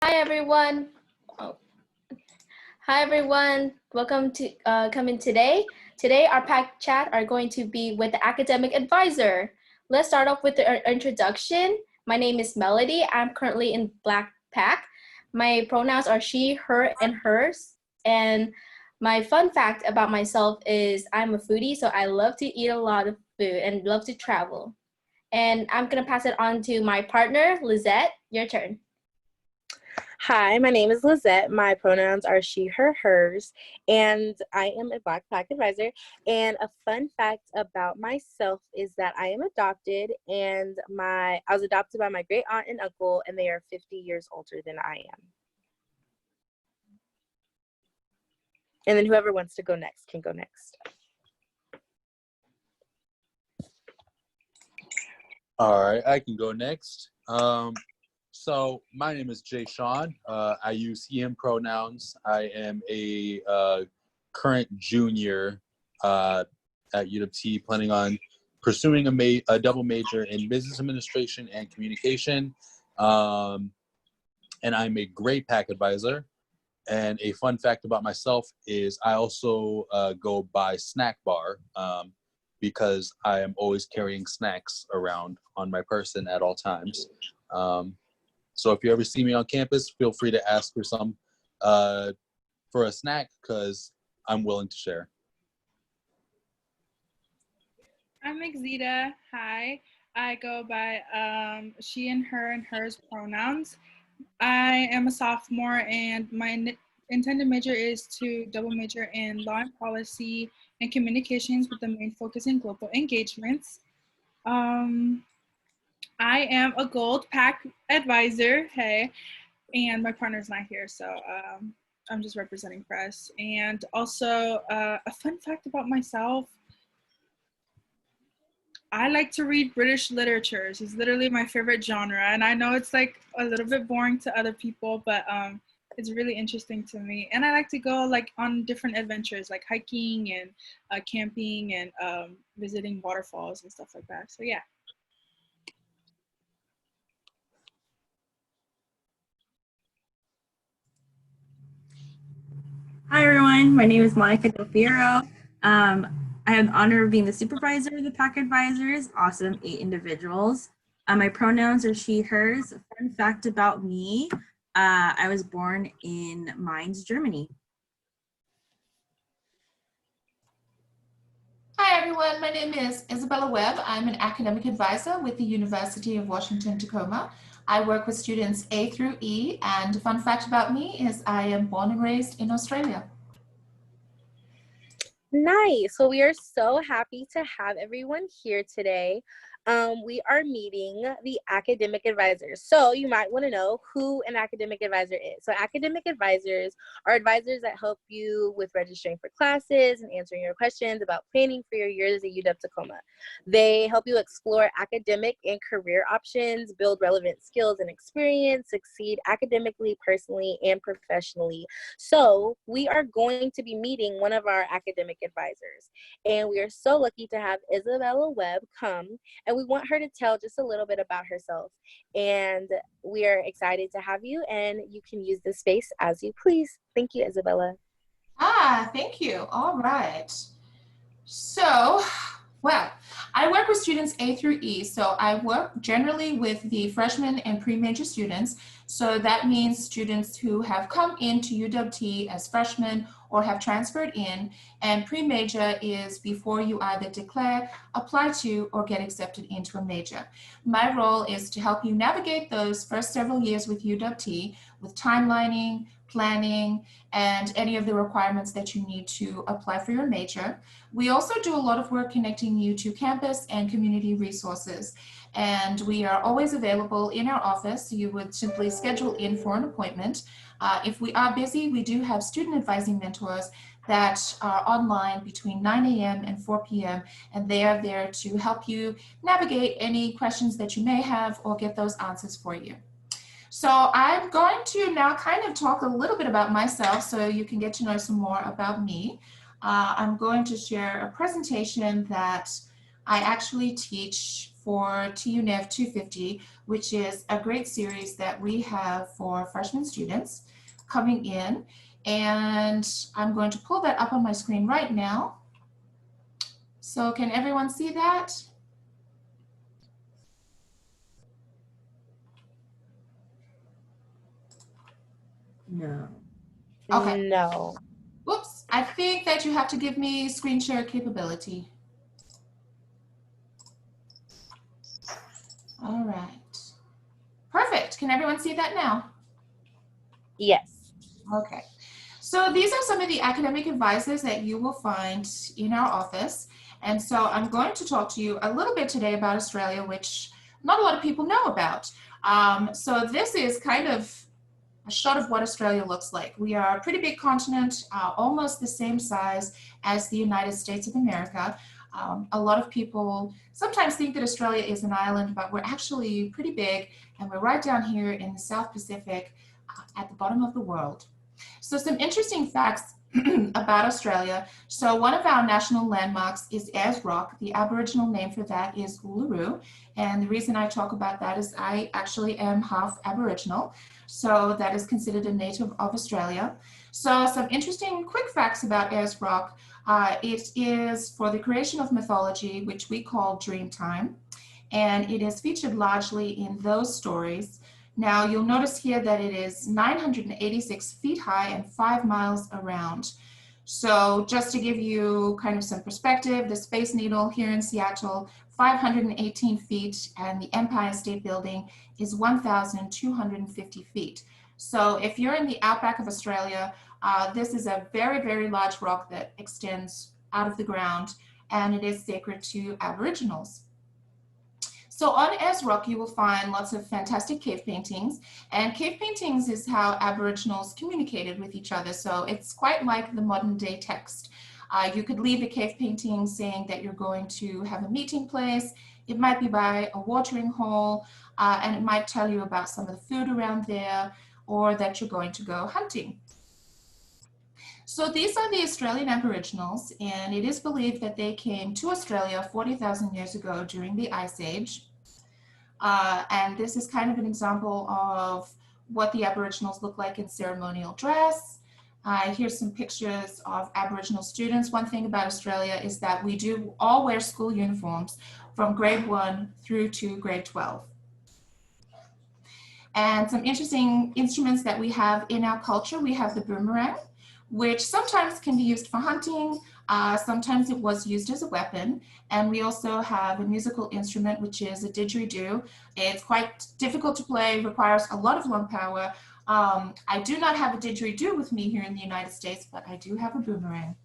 Hi everyone. Oh. Hi everyone. Welcome to coming today. Today our pack chat are going to be with the academic advisor. Let's start off with the introduction. My name is Melody. I'm currently in Black Pack. My pronouns are she, her, and hers. And my fun fact about myself is I'm a foodie, so I love to eat a lot of food and love to travel. And I'm gonna pass it on to my partner, Lizette. Your turn. Hi, my name is Lizette. My pronouns are she, her, hers, and I am a Black Pack advisor. And a fun fact about myself is that I am adopted, and I was adopted by my great aunt and uncle, and they are 50 years older than I am. And then whoever wants to go next can go next. All right, I can go next. So my name is Jay Sean. I use he, him pronouns. I am a current junior at UWT, planning on pursuing a double major in business administration and communication. And I'm a great pack advisor. And a fun fact about myself is I also go by snack bar because I am always carrying snacks around on my person at all times. So if you ever see me on campus, feel free to ask for some for a snack because I'm willing to share. I'm Exita. Hi. I go by she and her and hers pronouns. I am a sophomore and my intended major is to double major in law and policy and communications with the main focus in global engagements. I am a gold pack advisor, hey, and my partner's not here, so I'm just representing press. And also a fun fact about myself, I like to read British literature. It's literally my favorite genre, and I know it's like a little bit boring to other people, but it's really interesting to me. And I like to go like on different adventures, like hiking and camping and visiting waterfalls and stuff like that. So yeah. Hi everyone, my name is Monica Del Fiero. I have the honor of being the supervisor of the Pack Advisors, awesome 8 individuals. My pronouns are she, hers. A fun fact about me, I was born in Mainz, Germany. Hi everyone, my name is Isabella Webb. I'm an academic advisor with the University of Washington, Tacoma. I work with students A through E, and a fun fact about me is I am born and raised in Australia. Nice. So we are so happy to have everyone here today. We are meeting the academic advisors. So you might want to know who an academic advisor is. So academic advisors are advisors that help you with registering for classes and answering your questions about planning for your years at UW-Tacoma. They help you explore academic and career options, build relevant skills and experience, succeed academically, personally, and professionally. So we are going to be meeting one of our academic advisors, and we are so lucky to have Isabella Webb come, and we want her to tell just a little bit about herself. And we are excited to have you, and you can use this space as you please. Thank you, Isabella. Thank you. All right. So, well, I work with students A through E. So I work generally with the freshman and pre-major students. So that means students who have come into UW as freshmen or have transferred in, and pre-major is before you either declare, apply to, or get accepted into a major. My role is to help you navigate those first several years with UW with timelining, planning, and any of the requirements that you need to apply for your major. We also do a lot of work connecting you to campus and community resources, and we are always available in our office. You would simply schedule in for an appointment. If we are busy, we do have student advising mentors that are online between 9 a.m. and 4 p.m. and they are there to help you navigate any questions that you may have or get those answers for you. So I'm going to now kind of talk a little bit about myself so you can get to know some more about me. I'm going to share a presentation that I actually teach for TUNEV 250, which is a great series that we have for freshman students coming in. And I'm going to pull that up on my screen right now. So can everyone see that? No. Okay. No. Whoops, I think that you have to give me screen share capability. All right. Perfect. Can everyone see that now? Yes. Okay. So these are some of the academic advisors that you will find in our office. And so I'm going to talk to you a little bit today about Australia, which not a lot of people know about. So this is kind of a shot of what Australia looks like. We are a pretty big continent, almost the same size as the United States of America. A lot of people sometimes think that Australia is an island, but we're actually pretty big, and we're right down here in the South Pacific at the bottom of the world. So some interesting facts about Australia. So one of our national landmarks is Ayers Rock. The Aboriginal name for that is Uluru. And the reason I talk about that is I actually am half Aboriginal. So that is considered a native of Australia. So some interesting quick facts about Ayers Rock. It is for the creation of mythology, which we call Dreamtime. And it is featured largely in those stories. Now you'll notice here that it is 986 feet high and 5 miles around. So just to give you kind of some perspective, the Space Needle here in Seattle, 518 feet, and the Empire State Building is 1,250 feet. So if you're in the outback of Australia, this is a very, very large rock that extends out of the ground, and it is sacred to Aboriginals. So on Ayers Rock, you will find lots of fantastic cave paintings, and cave paintings is how Aboriginals communicated with each other. So it's quite like the modern day text. You could leave a cave painting saying that you're going to have a meeting place. It might be by a watering hole, and it might tell you about some of the food around there, or that you're going to go hunting. So these are the Australian Aboriginals, and it is believed that they came to Australia 40,000 years ago during the Ice Age. And this is kind of an example of what the Aboriginals look like in ceremonial dress. Here's some pictures of Aboriginal students. One thing about Australia is that we do all wear school uniforms from grade 1 through to grade 12. And some interesting instruments that we have in our culture, we have the boomerang, which sometimes can be used for hunting, sometimes it was used as a weapon, and we also have a musical instrument, which is a didgeridoo. It's quite difficult to play, requires a lot of lung power. I do not have a didgeridoo with me here in the United States, but I do have a boomerang.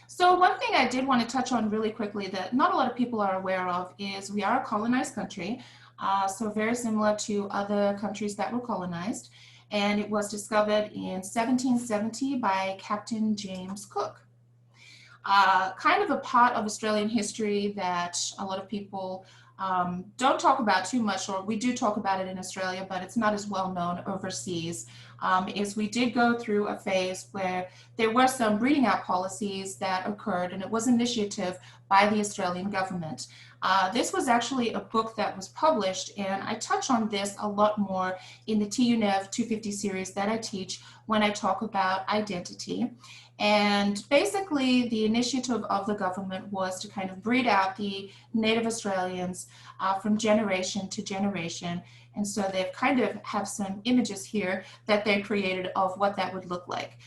So one thing I did want to touch on really quickly that not a lot of people are aware of is we are a colonized country, so very similar to other countries that were colonized. And it was discovered in 1770 by Captain James Cook. Kind of a part of Australian history that a lot of people don't talk about too much, or we do talk about it in Australia, but it's not as well known overseas, is we did go through a phase where there were some breeding out policies that occurred, and it was initiative by the Australian government. This was actually a book that was published, and I touch on this a lot more in the TUNEV 250 series that I teach when I talk about identity. And basically the initiative of the government was to kind of breed out the Native Australians from generation to generation. And so they've kind of have some images here that they created of what that would look like.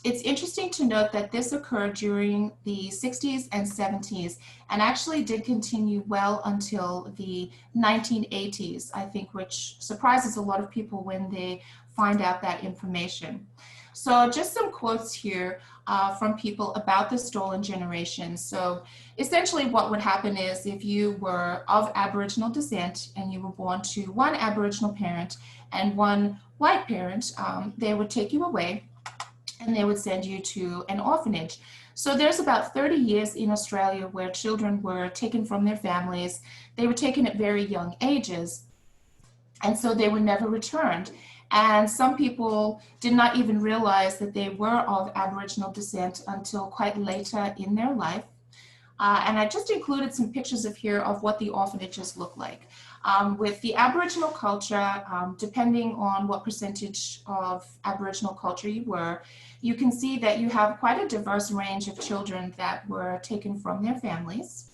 It's interesting to note that this occurred during the 60s and 70s and actually did continue well until the 1980s, I think, which surprises a lot of people when they find out that information. So just some quotes here from people about the stolen generation. So essentially what would happen is if you were of Aboriginal descent and you were born to one Aboriginal parent and one white parent, they would take you away and they would send you to an orphanage. So there's about 30 years in Australia where children were taken from their families. They were taken at very young ages, and so they were never returned. And some people did not even realize that they were of Aboriginal descent until quite later in their life. And I just included some pictures of here of what the orphanages look like. With the Aboriginal culture, depending on what percentage of Aboriginal culture you were, you can see that you have quite a diverse range of children that were taken from their families.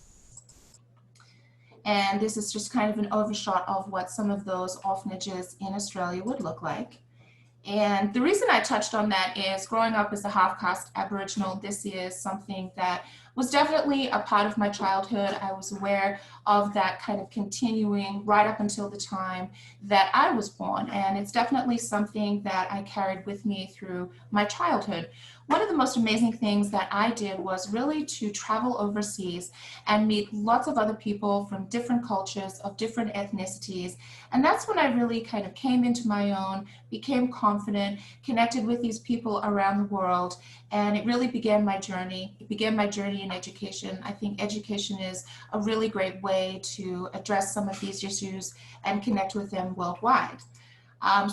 And this is just kind of an overshot of what some of those orphanages in Australia would look like. And the reason I touched on that is growing up as a half-caste Aboriginal, this is something that was definitely a part of my childhood. I was aware of that kind of continuing right up until the time that I was born. And it's definitely something that I carried with me through my childhood. One of the most amazing things that I did was really to travel overseas and meet lots of other people from different cultures, of different ethnicities. And that's when I really kind of came into my own, became confident, connected with these people around the world, and it really began my journey. It began my journey in education. I think education is a really great way to address some of these issues and connect with them worldwide.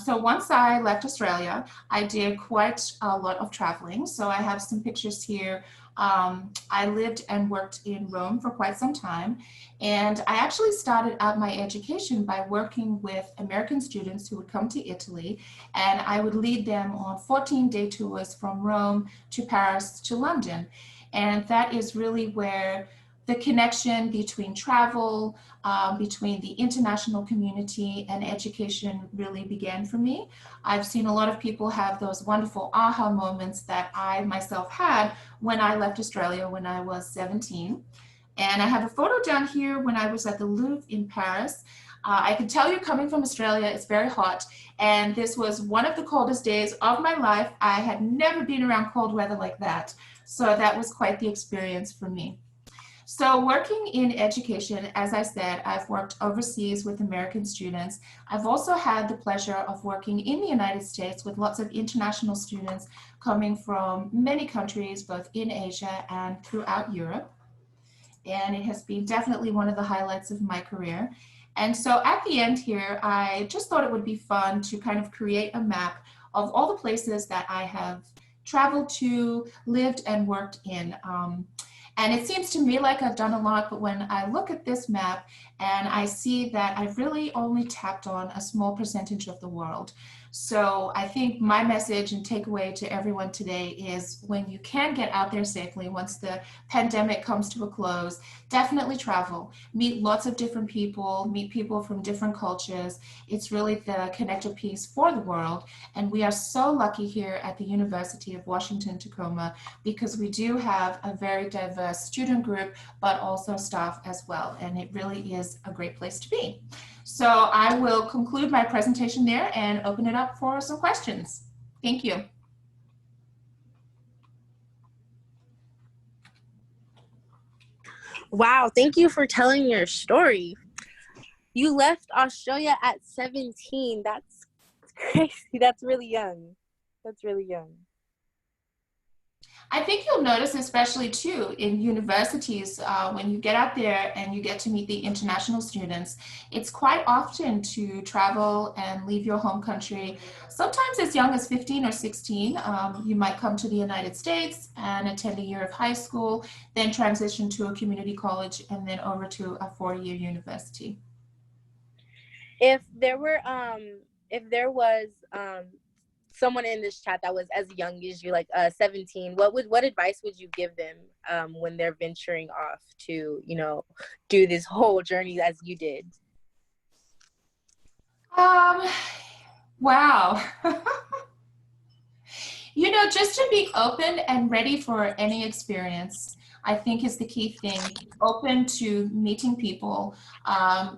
So once I left Australia, I did quite a lot of traveling. So I have some pictures here. I lived and worked in Rome for quite some time. And I actually started out my education by working with American students who would come to Italy, and I would lead them on 14-day tours from Rome to Paris to London. And that is really where the connection between travel, between the international community and education really began for me. I've seen a lot of people have those wonderful aha moments that I myself had when I left Australia when I was 17. And I have a photo down here when I was at the Louvre in Paris. I can tell you, coming from Australia, it's very hot. And this was one of the coldest days of my life. I had never been around cold weather like that. So that was quite the experience for me. So working in education, as I said, I've worked overseas with American students. I've also had the pleasure of working in the United States with lots of international students coming from many countries, both in Asia and throughout Europe. And it has been definitely one of the highlights of my career. And so at the end here, I just thought it would be fun to kind of create a map of all the places that I have traveled to, lived, and worked in. And it seems to me like I've done a lot, but when I look at this map and I see that I've really only tapped on a small percentage of the world. So I think my message and takeaway to everyone today is when you can get out there safely, once the pandemic comes to a close, definitely travel, meet lots of different people, meet people from different cultures. It's really the connector piece for the world. And we are so lucky here at the University of Washington, Tacoma, because we do have a very diverse student group, but also staff as well. And it really is a great place to be. So I will conclude my presentation there and open it up for some questions. Thank you. Wow, thank you for telling your story. You left Australia at 17. That's crazy. That's really young. That's really young. I think you'll notice, especially too, in universities, when you get out there and you get to meet the international students, it's quite often to travel and leave your home country. Sometimes as young as 15 or 16, you might come to the United States and attend a year of high school, then transition to a community college, and then over to a 4-year university. If there was someone in this chat that was as young as you, like 17, what advice would you give them when they're venturing off to, you know, do this whole journey as you did? Wow. You know, just to be open and ready for any experience, I think is the key thing. Be open to meeting people,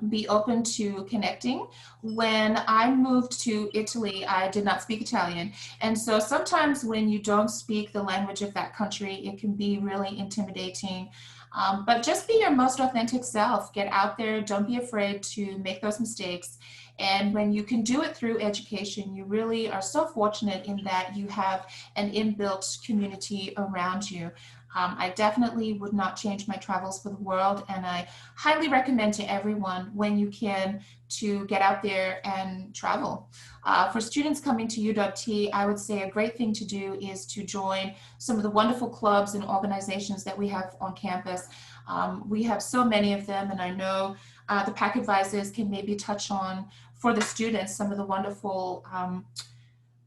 be open to connecting. When I moved to Italy, I did not speak Italian. And so sometimes when you don't speak the language of that country, it can be really intimidating. But just be your most authentic self. Get out there. Don't be afraid to make those mistakes. And when you can do it through education, you really are so fortunate in that you have an inbuilt community around you. I definitely would not change my travels for the world, and I highly recommend to everyone, when you can, to get out there and travel. For students coming to UW, I would say a great thing to do is to join some of the wonderful clubs and organizations that we have on campus. We have so many of them, and I know the PAC advisors can maybe touch on for the students some of the wonderful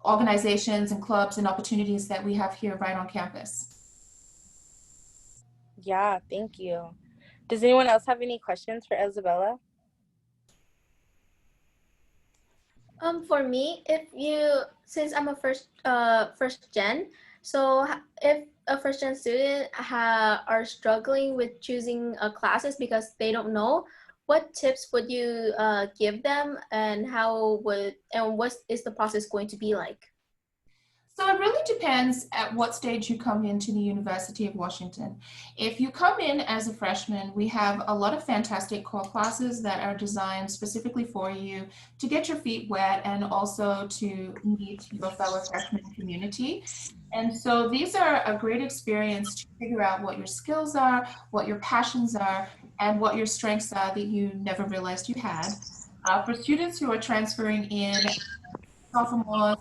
organizations and clubs and opportunities that we have here right on campus. Yeah, thank you. Does anyone else have any questions for Isabella? For me, since I'm a first gen, so if a first gen student are struggling with choosing classes because they don't know, what tips would you give them, and what is the process going to be like? So it really depends at what stage you come into the University of Washington. If you come in as a freshman, we have a lot of fantastic core classes that are designed specifically for you to get your feet wet and also to meet your fellow freshman community. And so these are a great experience to figure out what your skills are, what your passions are, and what your strengths are that you never realized you had. For students who are transferring in sophomores,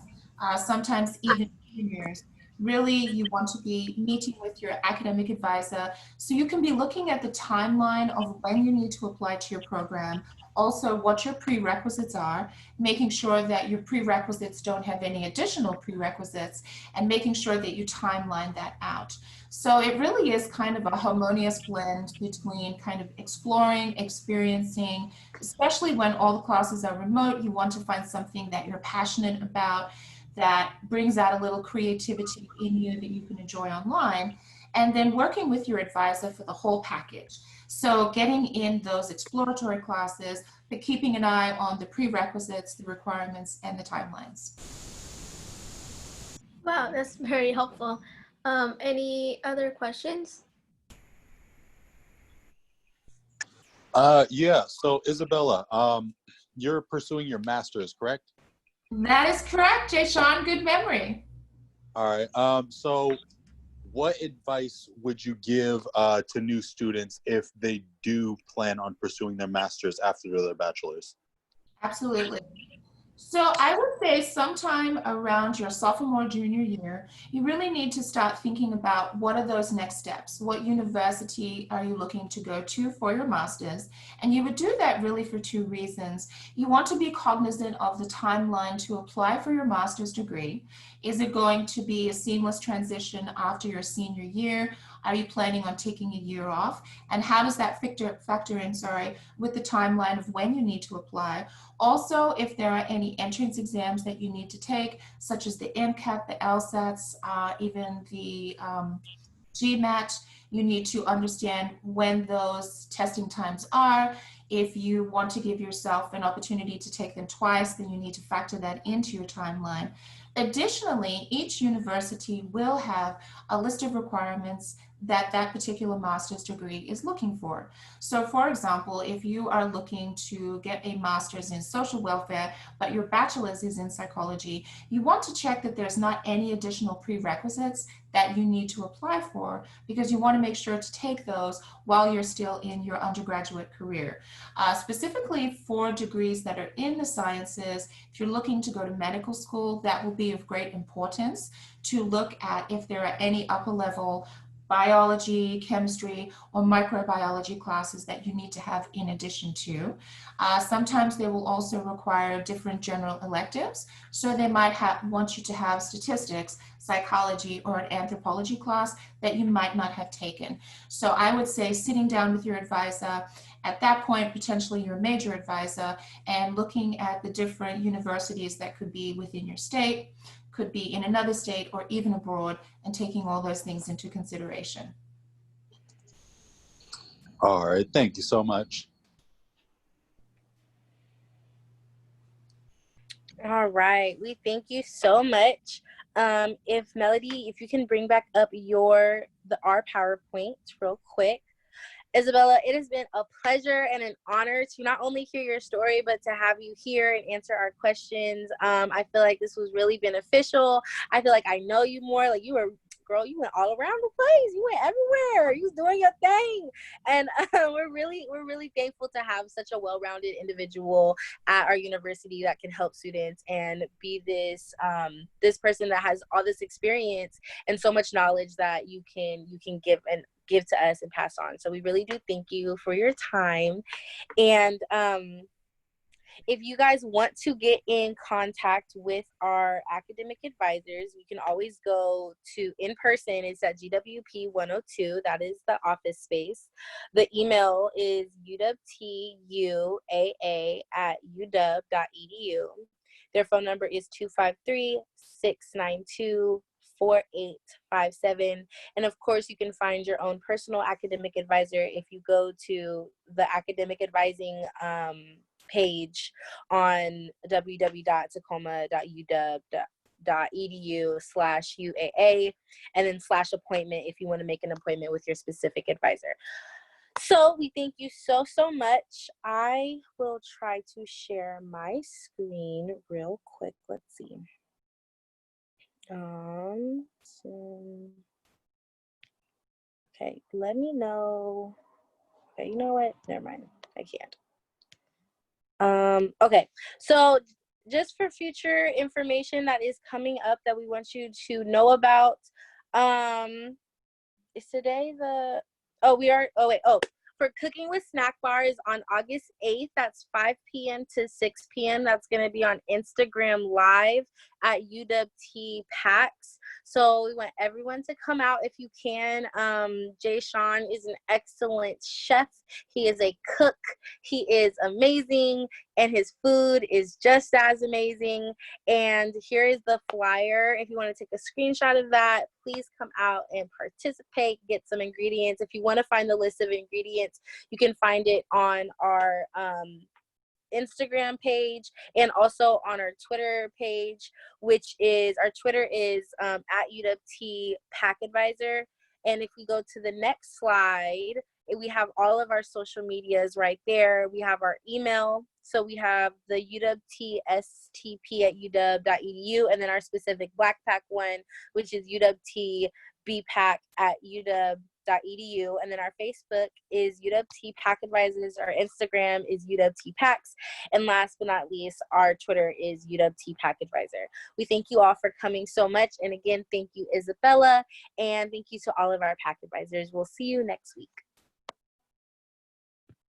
sometimes even juniors. Really, you want to be meeting with your academic advisor so you can be looking at the timeline of when you need to apply to your program, also what your prerequisites are, making sure that your prerequisites don't have any additional prerequisites, and making sure that you timeline that out. So it really is kind of a harmonious blend between kind of exploring, experiencing, especially when all the classes are remote. You want to find something that you're passionate about, that brings out a little creativity in you that you can enjoy online, and then working with your advisor for the whole package. So getting in those exploratory classes, but keeping an eye on the prerequisites, the requirements, and the timelines. Wow, that's very helpful. Any other questions? Yeah, so Isabella, you're pursuing your master's, correct? That is correct, Jay Sean. Good memory. All right. So what advice would you give to new students if they do plan on pursuing their master's after their bachelor's? Absolutely. So I would say sometime around your sophomore, junior year, you really need to start thinking about what are those next steps? What university are you looking to go to for your master's? And you would do that really for two reasons. You want to be cognizant of the timeline to apply for your master's degree. Is it going to be a seamless transition after your senior year? Are you planning on taking a year off? And how does that factor in, with the timeline of when you need to apply? Also, if there are any entrance exams that you need to take, such as the MCAT, the LSATs, even the GMAT, you need to understand when those testing times are. If you want to give yourself an opportunity to take them twice, then you need to factor that into your timeline. Additionally, each university will have a list of requirements that that particular master's degree is looking for. So for example, if you are looking to get a master's in social welfare, but your bachelor's is in psychology, you want to check that there's not any additional prerequisites that you need to apply for, because you want to make sure to take those while you're still in your undergraduate career. Specifically for degrees that are in the sciences, if you're looking to go to medical school, that will be of great importance to look at if there are any upper level biology, chemistry, or microbiology classes that you need to have in addition to. Sometimes they will also require different general electives. So they might want you to have statistics, psychology, or an anthropology class that you might not have taken. So I would say sitting down with your advisor, at that point, potentially your major advisor, and looking at the different universities that could be within your state, could be in another state, or even abroad, and taking all those things into consideration. All right, thank you so much. All right, we thank you so much. If Melody, if you can bring back up our PowerPoint real quick. Isabella, it has been a pleasure and an honor to not only hear your story, but to have you here and answer our questions. I feel like this was really beneficial. I feel like I know you more. Like, you were girl, you went all around the place. You went everywhere. You was doing your thing. And we're really thankful to have such a well-rounded individual at our university that can help students and be this this person that has all this experience and so much knowledge that you can give to us and pass on. So we really do thank you for your time. And if you guys want to get in contact with our academic advisors, you can always go to in person. It's at GWP 102. That is the office space. The email is uwtuaa@uw.edu. Their phone number is 253-692-4857. And of course, you can find your own personal academic advisor if you go to the academic advising page on www.tacoma.uw.edu/UAA and then /appointment if you want to make an appointment with your specific advisor. So we thank you so much. I will try to share my screen real quick. Let's see. Okay, let me know. Okay, you know what? Never mind. I can't. Okay, so just for future information that is coming up that we want you to know about, is today the, for Cooking with Snack Bars on August 8th, that's 5 p.m. to 6 p.m. That's going to be on Instagram Live at UWT PAX. So we want everyone to come out if you can. Jay Sean is an excellent chef. He is a cook. He is amazing, and his food is just as amazing. And here is the flyer. If you want to take a screenshot of that, please come out and participate, get some ingredients. If you want to find the list of ingredients, you can find it on our Instagram page and also on our Twitter page, which is, our Twitter is at UWT Pack Advisor. And if we go to the next slide, we have all of our social medias right there. We have our email. So we have the uwtstp@uw.edu, and then our specific Black Pack one, which is uwtbpack@uw.edu. And then our Facebook is UWT Pack Advisors. Our Instagram is UWT Packs. And last but not least, our Twitter is UWT Pack Advisor. We thank you all for coming so much. And again, thank you, Isabella. And thank you to all of our Pack Advisors. We'll see you next week.